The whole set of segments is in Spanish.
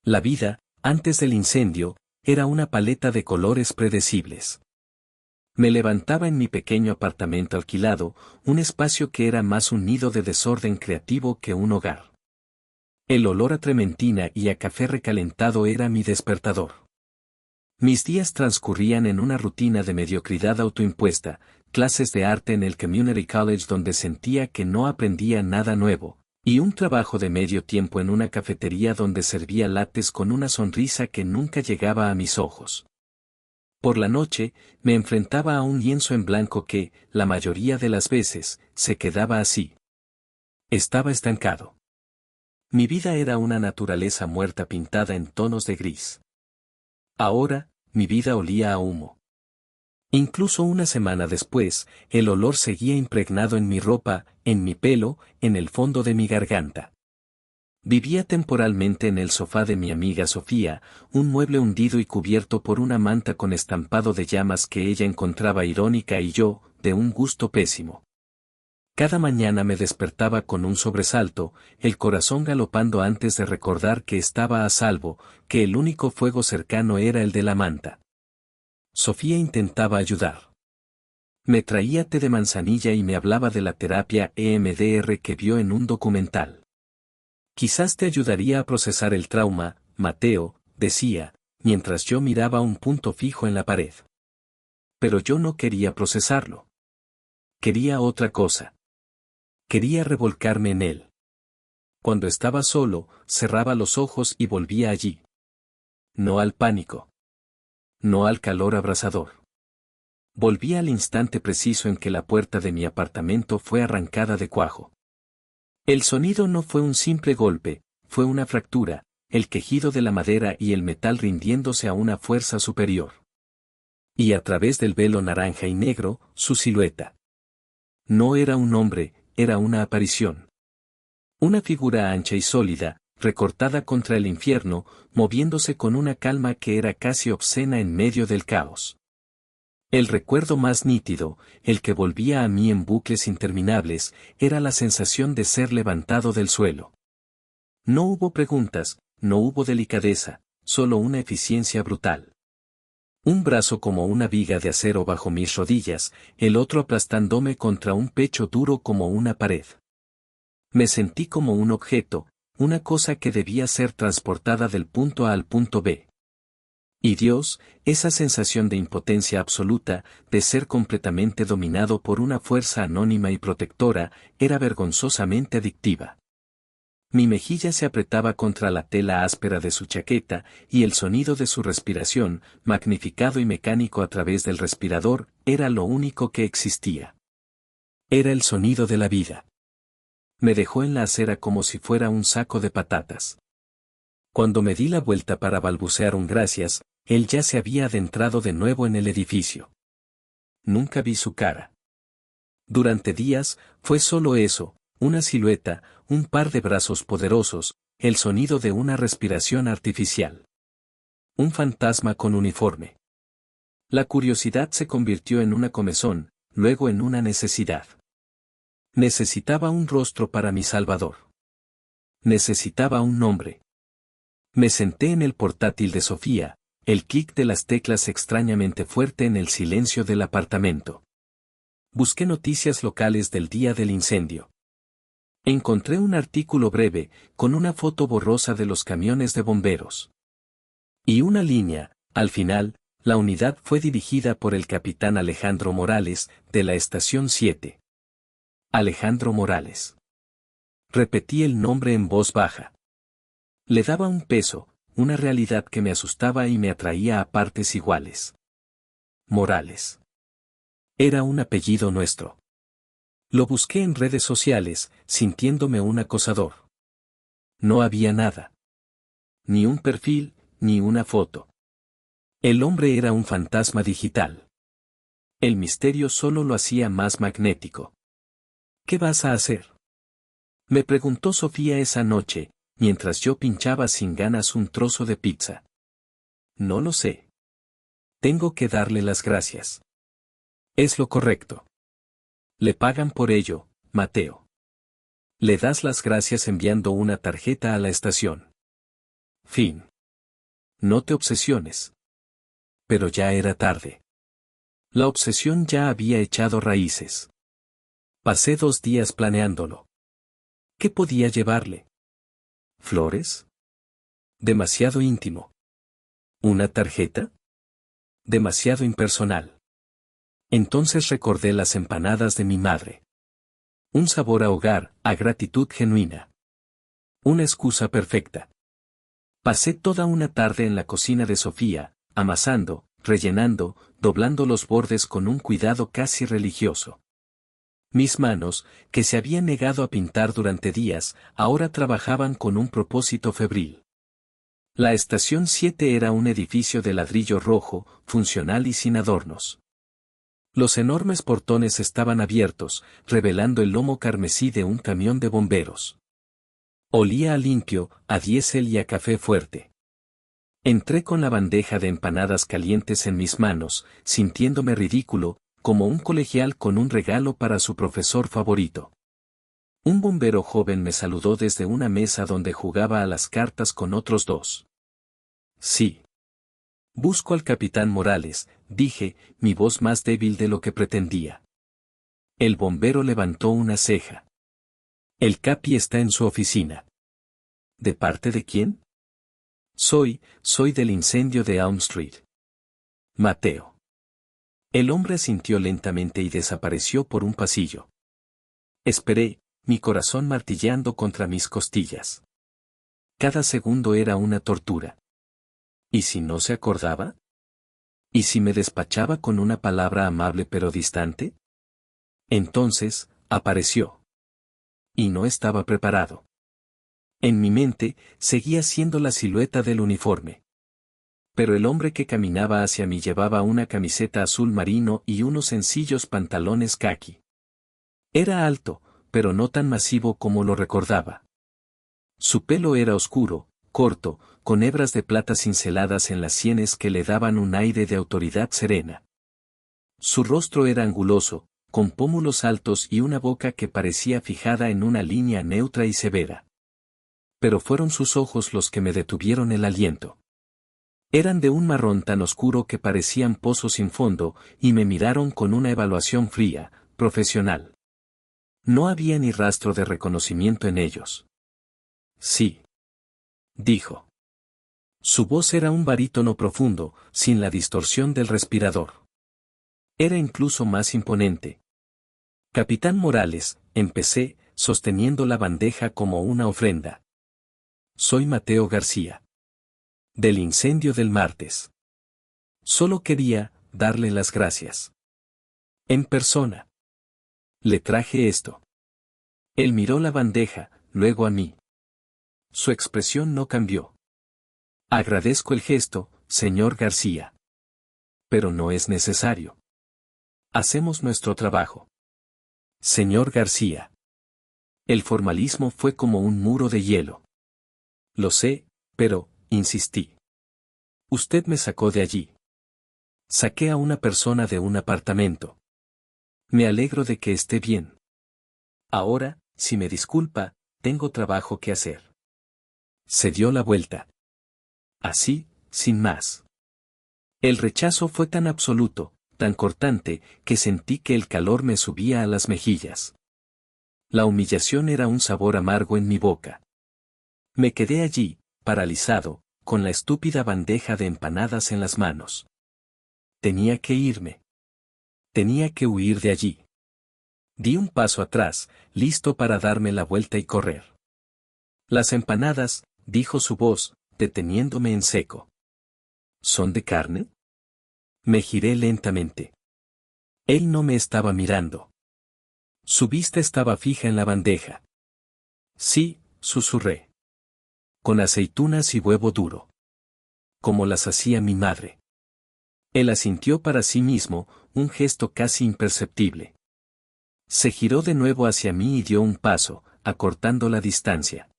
La vida, antes del incendio, era una paleta de colores predecibles. Me levantaba en mi pequeño apartamento alquilado, un espacio que era más un nido de desorden creativo que un hogar. El olor a trementina y a café recalentado era mi despertador. Mis días transcurrían en una rutina de mediocridad autoimpuesta, clases de arte en el Community College donde sentía que no aprendía nada nuevo, y un trabajo de medio tiempo en una cafetería donde servía lattes con una sonrisa que nunca llegaba a mis ojos. Por la noche, me enfrentaba a un lienzo en blanco que, la mayoría de las veces, se quedaba así. Estaba estancado. Mi vida era una naturaleza muerta pintada en tonos de gris. Ahora, mi vida olía a humo. Incluso una semana después, el olor seguía impregnado en mi ropa, en mi pelo, en el fondo de mi garganta. Vivía temporalmente en el sofá de mi amiga Sofía, un mueble hundido y cubierto por una manta con estampado de llamas que ella encontraba irónica y yo, de un gusto pésimo. Cada mañana me despertaba con un sobresalto, el corazón galopando antes de recordar que estaba a salvo, que el único fuego cercano era el de la manta. Sofía intentaba ayudar. Me traía té de manzanilla y me hablaba de la terapia EMDR que vio en un documental. Quizás te ayudaría a procesar el trauma, Mateo, decía, mientras yo miraba un punto fijo en la pared. Pero yo no quería procesarlo. Quería otra cosa. Quería revolcarme en él. Cuando estaba solo, cerraba los ojos y volvía allí. No al pánico. No al calor abrasador. Volvía al instante preciso en que la puerta de mi apartamento fue arrancada de cuajo. El sonido no fue un simple golpe, fue una fractura, el quejido de la madera y el metal rindiéndose a una fuerza superior. Y a través del velo naranja y negro, su silueta. No era un hombre, era una aparición. Una figura ancha y sólida, recortada contra el infierno, moviéndose con una calma que era casi obscena en medio del caos. El recuerdo más nítido, el que volvía a mí en bucles interminables, era la sensación de ser levantado del suelo. No hubo preguntas, no hubo delicadeza, solo una eficiencia brutal. Un brazo como una viga de acero bajo mis rodillas, el otro aplastándome contra un pecho duro como una pared. Me sentí como un objeto, una cosa que debía ser transportada del punto A al punto B. Y Dios, esa sensación de impotencia absoluta, de ser completamente dominado por una fuerza anónima y protectora, era vergonzosamente adictiva. Mi mejilla se apretaba contra la tela áspera de su chaqueta, y el sonido de su respiración, magnificado y mecánico a través del respirador, era lo único que existía. Era el sonido de la vida. Me dejó en la acera como si fuera un saco de patatas. Cuando me di la vuelta para balbucear un gracias, él ya se había adentrado de nuevo en el edificio. Nunca vi su cara. Durante días, fue solo eso, una silueta, un par de brazos poderosos, el sonido de una respiración artificial. Un fantasma con uniforme. La curiosidad se convirtió en una comezón, luego en una necesidad. Necesitaba un rostro para mi salvador. Necesitaba un nombre. Me senté en el portátil de Sofía, el clic de las teclas extrañamente fuerte en el silencio del apartamento. Busqué noticias locales del día del incendio. Encontré un artículo breve, con una foto borrosa de los camiones de bomberos. Y una línea, al final, la unidad fue dirigida por el capitán Alejandro Morales, de la Estación 7. Alejandro Morales. Repetí el nombre en voz baja. Le daba un peso, una realidad que me asustaba y me atraía a partes iguales. Morales. Era un apellido nuestro. Lo busqué en redes sociales, sintiéndome un acosador. No había nada. Ni un perfil, ni una foto. El hombre era un fantasma digital. El misterio solo lo hacía más magnético. ¿Qué vas a hacer?, me preguntó Sofía esa noche, mientras yo pinchaba sin ganas un trozo de pizza. No lo sé. Tengo que darle las gracias. Es lo correcto. Le pagan por ello, Mateo. Le das las gracias enviando una tarjeta a la estación. Fin. No te obsesiones. Pero ya era tarde. La obsesión ya había echado raíces. Pasé 2 días planeándolo. ¿Qué podía llevarle? ¿Flores? Demasiado íntimo. ¿Una tarjeta? Demasiado impersonal. Entonces recordé las empanadas de mi madre. Un sabor a hogar, a gratitud genuina. Una excusa perfecta. Pasé toda una tarde en la cocina de Sofía, amasando, rellenando, doblando los bordes con un cuidado casi religioso. Mis manos, que se habían negado a pintar durante días, ahora trabajaban con un propósito febril. La estación 7 era un edificio de ladrillo rojo, funcional y sin adornos. Los enormes portones estaban abiertos, revelando el lomo carmesí de un camión de bomberos. Olía a limpio, a diésel y a café fuerte. Entré con la bandeja de empanadas calientes en mis manos, sintiéndome ridículo, como un colegial con un regalo para su profesor favorito. Un bombero joven me saludó desde una mesa donde jugaba a las cartas con otros 2. Sí. Busco al capitán Morales, dije, mi voz más débil de lo que pretendía. El bombero levantó una ceja. El capi está en su oficina. ¿De parte de quién? Soy del incendio de Elm Street. Mateo. El hombre asintió lentamente y desapareció por un pasillo. Esperé, mi corazón martilleando contra mis costillas. Cada segundo era una tortura. ¿Y si no se acordaba? ¿Y si me despachaba con una palabra amable pero distante? Entonces, apareció. Y no estaba preparado. En mi mente, seguía siendo la silueta del uniforme. Pero el hombre que caminaba hacia mí llevaba una camiseta azul marino y unos sencillos pantalones caqui. Era alto, pero no tan masivo como lo recordaba. Su pelo era oscuro, corto, con hebras de plata cinceladas en las sienes que le daban un aire de autoridad serena. Su rostro era anguloso, con pómulos altos y una boca que parecía fijada en una línea neutra y severa. Pero fueron sus ojos los que me detuvieron el aliento. Eran de un marrón tan oscuro que parecían pozos sin fondo, y me miraron con una evaluación fría, profesional. No había ni rastro de reconocimiento en ellos. Sí. Dijo. Su voz era un barítono profundo, sin la distorsión del respirador. Era incluso más imponente. Capitán Morales, empecé, sosteniendo la bandeja como una ofrenda. Soy Mateo García. Del incendio del martes. Solo quería darle las gracias. En persona. Le traje esto. Él miró la bandeja, luego a mí. Su expresión no cambió. Agradezco el gesto, señor García. Pero no es necesario. Hacemos nuestro trabajo. Señor García. El formalismo fue como un muro de hielo. Lo sé, pero, insistí. Usted me sacó de allí. Saqué a una persona de un apartamento. Me alegro de que esté bien. Ahora, si me disculpa, tengo trabajo que hacer. Se dio la vuelta. Así, sin más. El rechazo fue tan absoluto, tan cortante, que sentí que el calor me subía a las mejillas. La humillación era un sabor amargo en mi boca. Me quedé allí, paralizado, con la estúpida bandeja de empanadas en las manos. Tenía que irme. Tenía que huir de allí. Di un paso atrás, listo para darme la vuelta y correr. Las empanadas, dijo su voz, deteniéndome en seco. ¿Son de carne? Me giré lentamente. Él no me estaba mirando. Su vista estaba fija en la bandeja. Sí, susurré. Con aceitunas y huevo duro. Como las hacía mi madre. Él asintió para sí mismo, un gesto casi imperceptible. Se giró de nuevo hacia mí y dio un paso, acortando la distancia.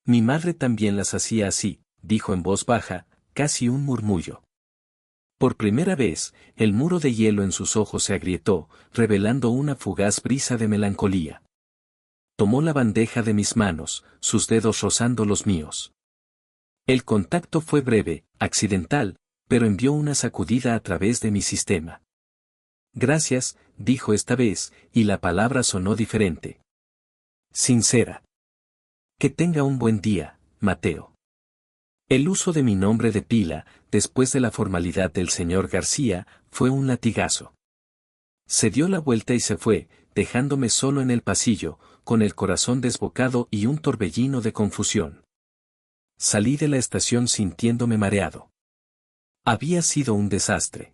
Mi madre también las hacía así, dijo en voz baja, casi un murmullo. Por primera vez, el muro de hielo en sus ojos se agrietó, revelando una fugaz brisa de melancolía. Tomó la bandeja de mis manos, sus dedos rozando los míos. El contacto fue breve, accidental, pero envió una sacudida a través de mi sistema. Gracias, dijo esta vez, y la palabra sonó diferente. Sincera. Que tenga un buen día, Mateo. El uso de mi nombre de pila, después de la formalidad del señor García, fue un latigazo. Se dio la vuelta y se fue, dejándome solo en el pasillo, con el corazón desbocado y un torbellino de confusión. Salí de la estación sintiéndome mareado. Había sido un desastre.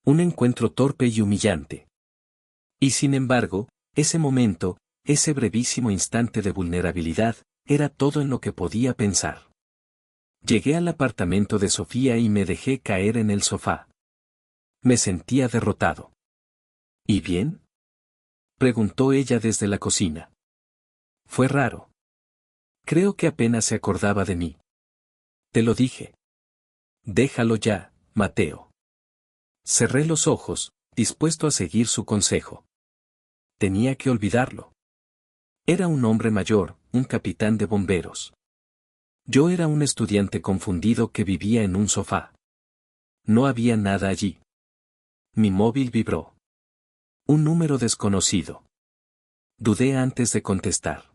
Un encuentro torpe y humillante. Y sin embargo, ese momento, ese brevísimo instante de vulnerabilidad, era todo en lo que podía pensar. Llegué al apartamento de Sofía y me dejé caer en el sofá. Me sentía derrotado. ¿Y bien? Preguntó ella desde la cocina. Fue raro. Creo que apenas se acordaba de mí. Te lo dije. Déjalo ya, Mateo. Cerré los ojos, dispuesto a seguir su consejo. Tenía que olvidarlo. Era un hombre mayor, un capitán de bomberos. Yo era un estudiante confundido que vivía en un sofá. No había nada allí. Mi móvil vibró. Un número desconocido. Dudé antes de contestar.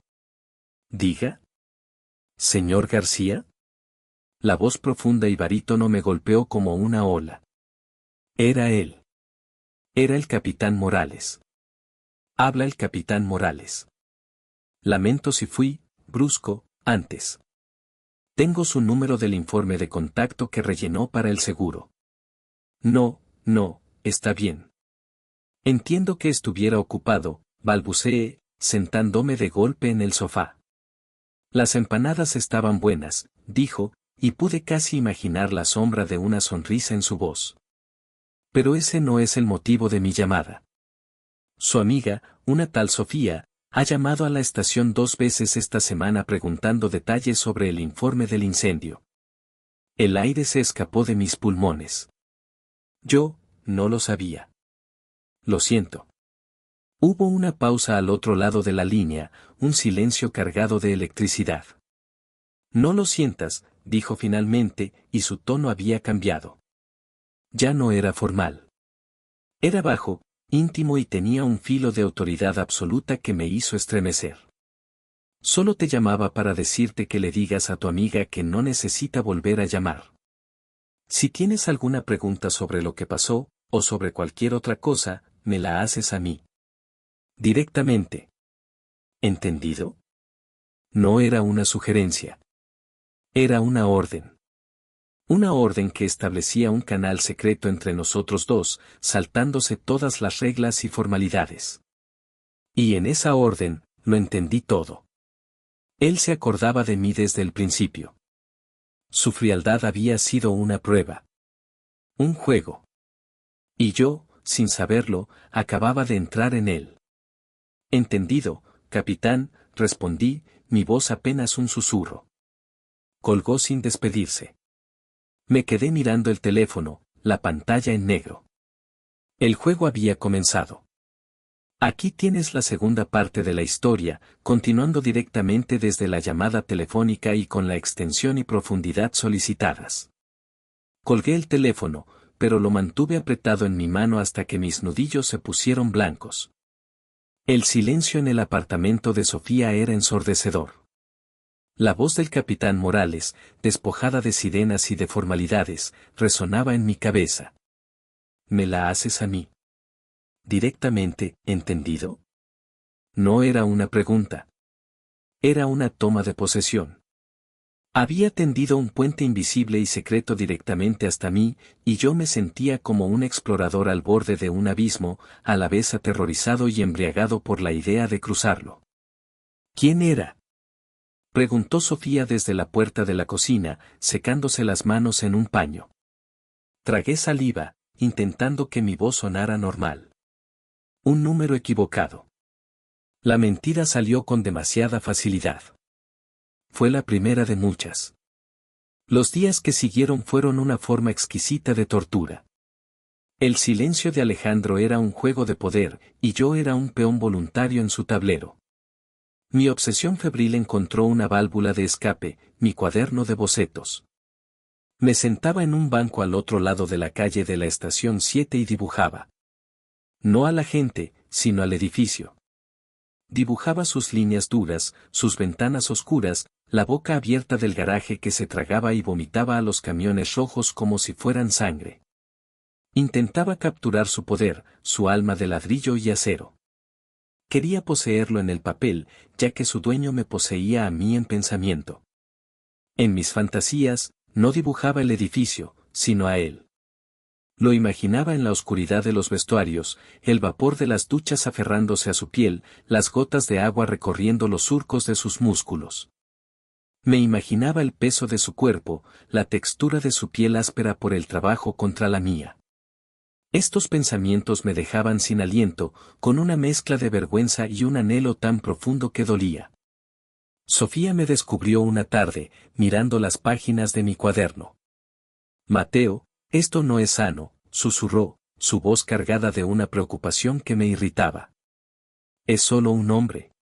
¿Diga? ¿Señor García? La voz profunda y barítono me golpeó como una ola. Era él. Era el capitán Morales. Habla el capitán Morales. Lamento si fui, brusco, antes. Tengo su número del informe de contacto que rellenó para el seguro. No, está bien. Entiendo que estuviera ocupado, balbuceé, sentándome de golpe en el sofá. Las empanadas estaban buenas, dijo, y pude casi imaginar la sombra de una sonrisa en su voz. Pero ese no es el motivo de mi llamada. Su amiga, una tal Sofía, ha llamado a la estación 2 veces esta semana preguntando detalles sobre el informe del incendio. El aire se escapó de mis pulmones. Yo, no lo sabía. Lo siento. Hubo una pausa al otro lado de la línea, un silencio cargado de electricidad. No lo sientas, dijo finalmente, y su tono había cambiado. Ya no era formal. Era bajo, íntimo y tenía un filo de autoridad absoluta que me hizo estremecer. Solo te llamaba para decirte que le digas a tu amiga que no necesita volver a llamar. Si tienes alguna pregunta sobre lo que pasó, o sobre cualquier otra cosa, me la haces a mí. Directamente. ¿Entendido? No era una sugerencia. Era una orden. Una orden que establecía un canal secreto entre nosotros dos, saltándose todas las reglas y formalidades. Y en esa orden, lo entendí todo. Él se acordaba de mí desde el principio. Su frialdad había sido una prueba. Un juego. Y yo, sin saberlo, acababa de entrar en él. Entendido, capitán, respondí, mi voz apenas un susurro. Colgó sin despedirse. Me quedé mirando el teléfono, la pantalla en negro. El juego había comenzado. Aquí tienes la segunda parte de la historia, continuando directamente desde la llamada telefónica y con la extensión y profundidad solicitadas. Colgué el teléfono, pero lo mantuve apretado en mi mano hasta que mis nudillos se pusieron blancos. El silencio en el apartamento de Sofía era ensordecedor. La voz del capitán Morales, despojada de sirenas y de formalidades, resonaba en mi cabeza. ¿Me la haces a mí? Directamente, ¿entendido? No era una pregunta. Era una toma de posesión. Había tendido un puente invisible y secreto directamente hasta mí, y yo me sentía como un explorador al borde de un abismo, a la vez aterrorizado y embriagado por la idea de cruzarlo. ¿Quién era? Preguntó Sofía desde la puerta de la cocina, secándose las manos en un paño. Tragué saliva, intentando que mi voz sonara normal. Un número equivocado. La mentira salió con demasiada facilidad. Fue la primera de muchas. Los días que siguieron fueron una forma exquisita de tortura. El silencio de Alejandro era un juego de poder, y yo era un peón voluntario en su tablero. Mi obsesión febril encontró una válvula de escape, mi cuaderno de bocetos. Me sentaba en un banco al otro lado de la calle de la estación 7 y dibujaba. No a la gente, sino al edificio. Dibujaba sus líneas duras, sus ventanas oscuras, la boca abierta del garaje que se tragaba y vomitaba a los camiones rojos como si fueran sangre. Intentaba capturar su poder, su alma de ladrillo y acero. Quería poseerlo en el papel, ya que su dueño me poseía a mí en pensamiento. En mis fantasías, no dibujaba el edificio, sino a él. Lo imaginaba en la oscuridad de los vestuarios, el vapor de las duchas aferrándose a su piel, las gotas de agua recorriendo los surcos de sus músculos. Me imaginaba el peso de su cuerpo, la textura de su piel áspera por el trabajo contra la mía. Estos pensamientos me dejaban sin aliento, con una mezcla de vergüenza y un anhelo tan profundo que dolía. Sofía me descubrió una tarde, mirando las páginas de mi cuaderno. Mateo, esto no es sano, susurró, su voz cargada de una preocupación que me irritaba. ¿Es solo un hombre?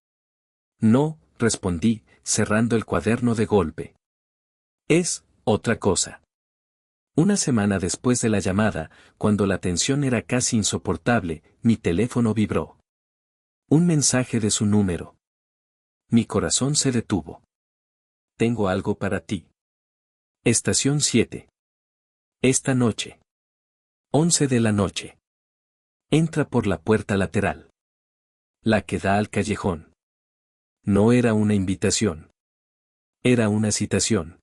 No, respondí, cerrando el cuaderno de golpe. Es otra cosa. Una semana después de la llamada, cuando la tensión era casi insoportable, mi teléfono vibró. Un mensaje de su número. Mi corazón se detuvo. Tengo algo para ti. Estación 7. Esta noche. 11 de la noche. Entra por la puerta lateral. La que da al callejón. No era una invitación. Era una citación.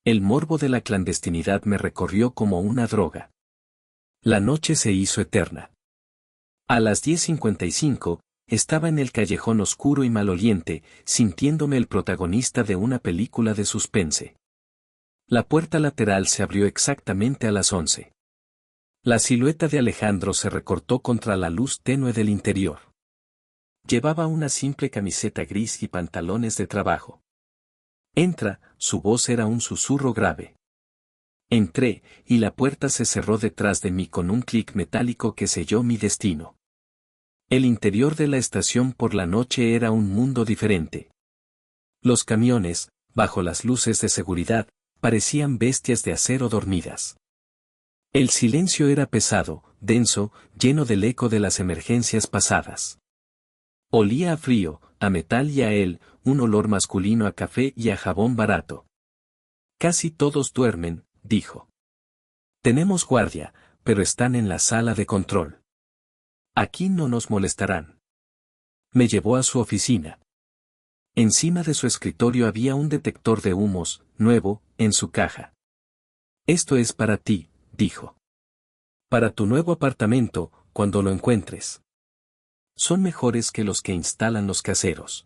El morbo de la clandestinidad me recorrió como una droga. La noche se hizo eterna. A las 10:55, estaba en el callejón oscuro y maloliente, sintiéndome el protagonista de una película de suspense. La puerta lateral se abrió exactamente a las 11. La silueta de Alejandro se recortó contra la luz tenue del interior. Llevaba una simple camiseta gris y pantalones de trabajo. Entra, su voz era un susurro grave. Entré, y la puerta se cerró detrás de mí con un clic metálico que selló mi destino. El interior de la estación por la noche era un mundo diferente. Los camiones, bajo las luces de seguridad, parecían bestias de acero dormidas. El silencio era pesado, denso, lleno del eco de las emergencias pasadas. Olía a frío, a metal y a él, un olor masculino a café y a jabón barato. Casi todos duermen, dijo. Tenemos guardia, pero están en la sala de control. Aquí no nos molestarán. Me llevó a su oficina. Encima de su escritorio había un detector de humos, nuevo, en su caja. Esto es para ti, dijo. Para tu nuevo apartamento, cuando lo encuentres. Son mejores que los que instalan los caseros.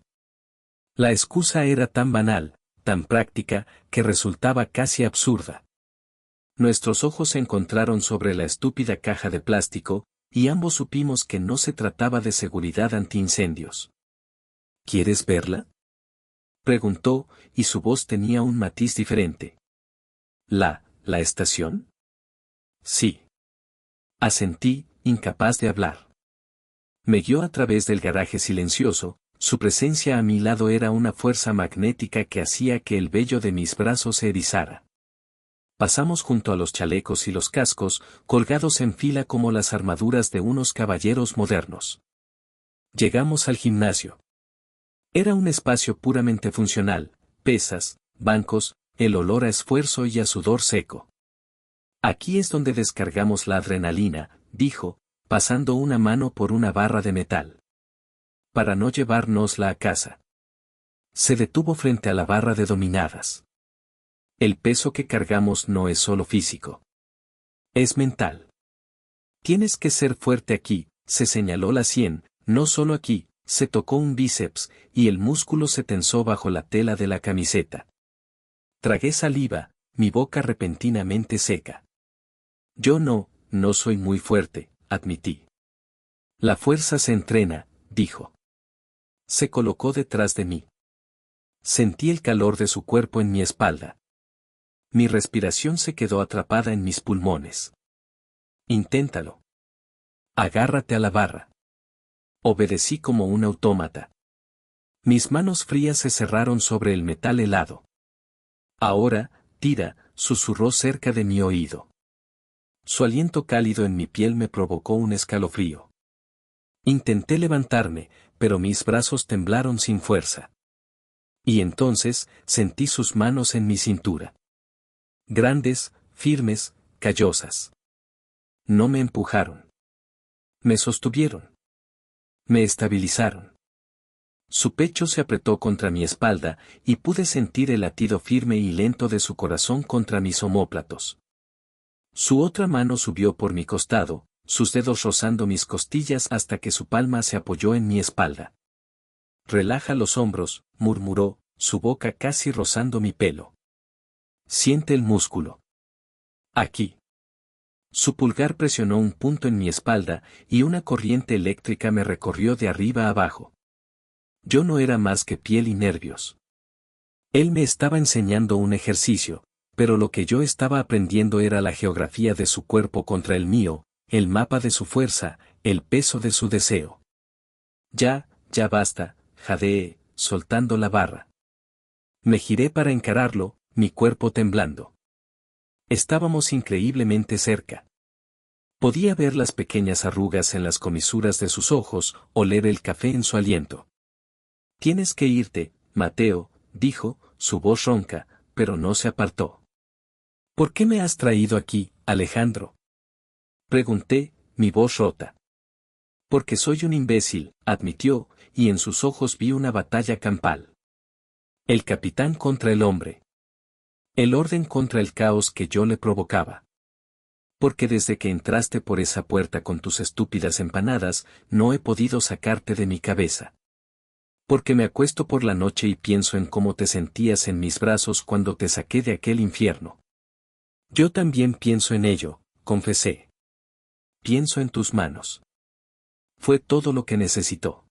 La excusa era tan banal, tan práctica, que resultaba casi absurda. Nuestros ojos se encontraron sobre la estúpida caja de plástico, y ambos supimos que no se trataba de seguridad antiincendios. ¿Quieres verla?, preguntó, y su voz tenía un matiz diferente. ¿La estación? Sí. Asentí, incapaz de hablar. Me guió a través del garaje silencioso, su presencia a mi lado era una fuerza magnética que hacía que el vello de mis brazos se erizara. Pasamos junto a los chalecos y los cascos, colgados en fila como las armaduras de unos caballeros modernos. Llegamos al gimnasio. Era un espacio puramente funcional, pesas, bancos, el olor a esfuerzo y a sudor seco. Aquí es donde descargamos la adrenalina, dijo, pasando una mano por una barra de metal. Para no llevárnosla a casa. Se detuvo frente a la barra de dominadas. El peso que cargamos no es solo físico. Es mental. Tienes que ser fuerte aquí, se señaló la sien, no solo aquí, se tocó un bíceps, y el músculo se tensó bajo la tela de la camiseta. Tragué saliva, mi boca repentinamente seca. Yo no soy muy fuerte, admití. La fuerza se entrena, dijo. Se colocó detrás de mí. Sentí el calor de su cuerpo en mi espalda. Mi respiración se quedó atrapada en mis pulmones. Inténtalo. Agárrate a la barra. Obedecí como un autómata. Mis manos frías se cerraron sobre el metal helado. Ahora, Tira, susurró cerca de mi oído. Su aliento cálido en mi piel me provocó un escalofrío. Intenté levantarme, pero mis brazos temblaron sin fuerza. Y entonces, sentí sus manos en mi cintura. Grandes, firmes, callosas. No me empujaron. Me sostuvieron. Me estabilizaron. Su pecho se apretó contra mi espalda, y pude sentir el latido firme y lento de su corazón contra mis omóplatos. Su otra mano subió por mi costado, sus dedos rozando mis costillas hasta que su palma se apoyó en mi espalda. Relaja los hombros, murmuró, su boca casi rozando mi pelo. Siente el músculo. Aquí. Su pulgar presionó un punto en mi espalda, y una corriente eléctrica me recorrió de arriba a abajo. Yo no era más que piel y nervios. Él me estaba enseñando un ejercicio, pero lo que yo estaba aprendiendo era la geografía de su cuerpo contra el mío, el mapa de su fuerza, el peso de su deseo. Ya basta, jadeé, soltando la barra. Me giré para encararlo, mi cuerpo temblando. Estábamos increíblemente cerca. Podía ver las pequeñas arrugas en las comisuras de sus ojos, oler el café en su aliento. Tienes que irte, Mateo, dijo, su voz ronca, pero no se apartó. ¿Por qué me has traído aquí, Alejandro? Pregunté, mi voz rota. Porque soy un imbécil, admitió, y en sus ojos vi una batalla campal. El capitán contra el hombre. El orden contra el caos que yo le provocaba. Porque desde que entraste por esa puerta con tus estúpidas empanadas, no he podido sacarte de mi cabeza. Porque me acuesto por la noche y pienso en cómo te sentías en mis brazos cuando te saqué de aquel infierno. Yo también pienso en ello, confesé. Pienso en tus manos. Fue todo lo que necesitó.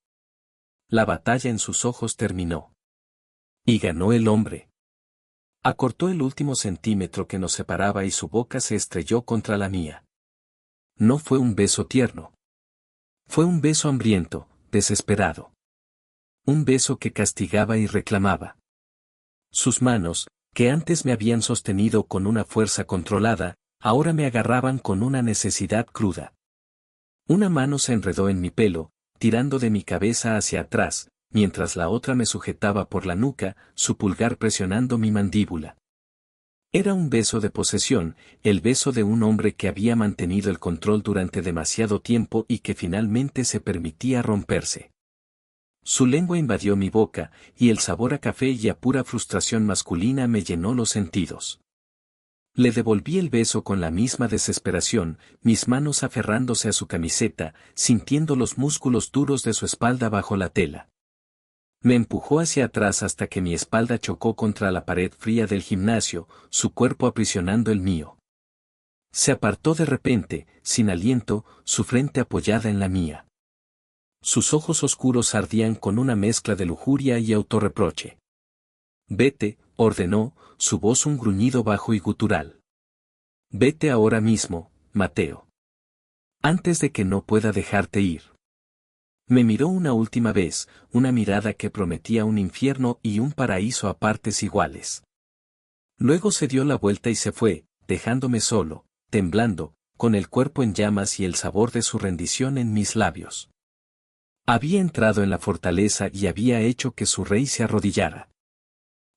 La batalla en sus ojos terminó. Y ganó el hombre. Acortó el último centímetro que nos separaba y su boca se estrelló contra la mía. No fue un beso tierno. Fue un beso hambriento, desesperado. Un beso que castigaba y reclamaba. Sus manos, que antes me habían sostenido con una fuerza controlada, ahora me agarraban con una necesidad cruda. Una mano se enredó en mi pelo, tirando de mi cabeza hacia atrás, mientras la otra me sujetaba por la nuca, su pulgar presionando mi mandíbula. Era un beso de posesión, el beso de un hombre que había mantenido el control durante demasiado tiempo y que finalmente se permitía romperse. Su lengua invadió mi boca, y el sabor a café y a pura frustración masculina me llenó los sentidos. Le devolví el beso con la misma desesperación, mis manos aferrándose a su camiseta, sintiendo los músculos duros de su espalda bajo la tela. Me empujó hacia atrás hasta que mi espalda chocó contra la pared fría del gimnasio, su cuerpo aprisionando el mío. Se apartó de repente, sin aliento, su frente apoyada en la mía. Sus ojos oscuros ardían con una mezcla de lujuria y autorreproche. Vete, ordenó, su voz un gruñido bajo y gutural. Vete ahora mismo, Mateo. Antes de que no pueda dejarte ir. Me miró una última vez, una mirada que prometía un infierno y un paraíso a partes iguales. Luego se dio la vuelta y se fue, dejándome solo, temblando, con el cuerpo en llamas y el sabor de su rendición en mis labios. Había entrado en la fortaleza y había hecho que su rey se arrodillara.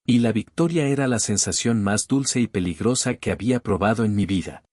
Y la victoria era la sensación más dulce y peligrosa que había probado en mi vida.